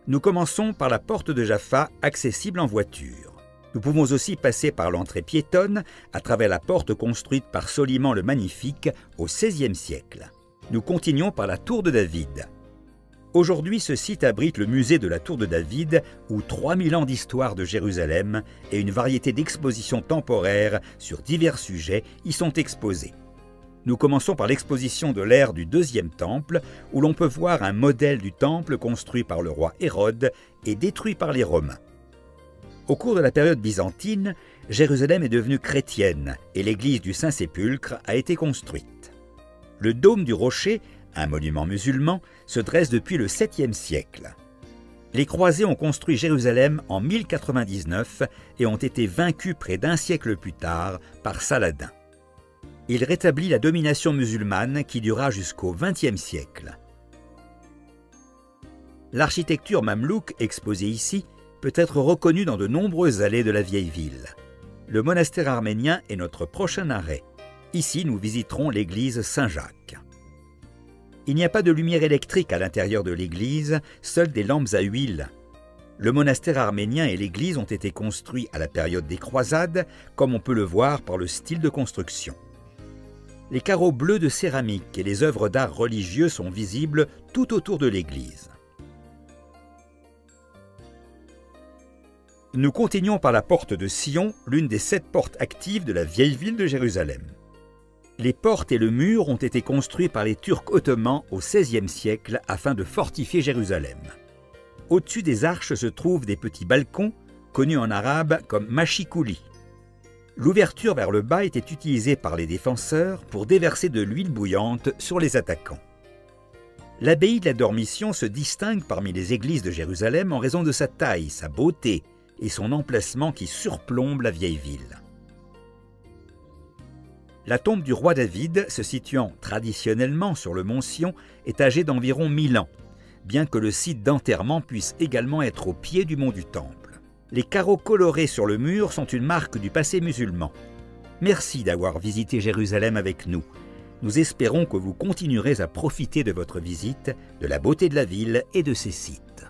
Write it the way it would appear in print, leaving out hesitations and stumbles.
Nous commençons par la porte de Jaffa, accessible en voiture. Nous pouvons aussi passer par l'entrée piétonne, à travers la porte construite par Soliman le Magnifique au XVIe siècle. Nous continuons par la Tour de David. Aujourd'hui, ce site abrite le musée de la Tour de David, où 3000 ans d'histoire de Jérusalem et une variété d'expositions temporaires sur divers sujets y sont exposés. Nous commençons par l'exposition de l'ère du Deuxième Temple, où l'on peut voir un modèle du temple construit par le roi Hérode et détruit par les Romains. Au cours de la période byzantine, Jérusalem est devenue chrétienne et l'église du Saint-Sépulcre a été construite. Le dôme du rocher, un monument musulman, se dresse depuis le 7e siècle. Les croisés ont construit Jérusalem en 1099 et ont été vaincus près d'un siècle plus tard par Saladin. Il rétablit la domination musulmane qui dura jusqu'au XXe siècle. L'architecture mamelouk exposée ici peut être reconnue dans de nombreuses allées de la vieille ville. Le monastère arménien est notre prochain arrêt. Ici, nous visiterons l'église Saint-Jacques. Il n'y a pas de lumière électrique à l'intérieur de l'église, seules des lampes à huile. Le monastère arménien et l'église ont été construits à la période des croisades, comme on peut le voir par le style de construction. Les carreaux bleus de céramique et les œuvres d'art religieux sont visibles tout autour de l'église. Nous continuons par la porte de Sion, l'une des 7 portes actives de la vieille ville de Jérusalem. Les portes et le mur ont été construits par les Turcs ottomans au XVIe siècle afin de fortifier Jérusalem. Au-dessus des arches se trouvent des petits balcons, connus en arabe comme machikouli. L'ouverture vers le bas était utilisée par les défenseurs pour déverser de l'huile bouillante sur les attaquants. L'abbaye de la Dormition se distingue parmi les églises de Jérusalem en raison de sa taille, sa beauté et son emplacement qui surplombe la vieille ville. La tombe du roi David, se situant traditionnellement sur le mont Sion, est âgée d'environ 1000 ans, bien que le site d'enterrement puisse également être au pied du mont du Temple. Les carreaux colorés sur le mur sont une marque du passé musulman. Merci d'avoir visité Jérusalem avec nous. Nous espérons que vous continuerez à profiter de votre visite, de la beauté de la ville et de ses sites.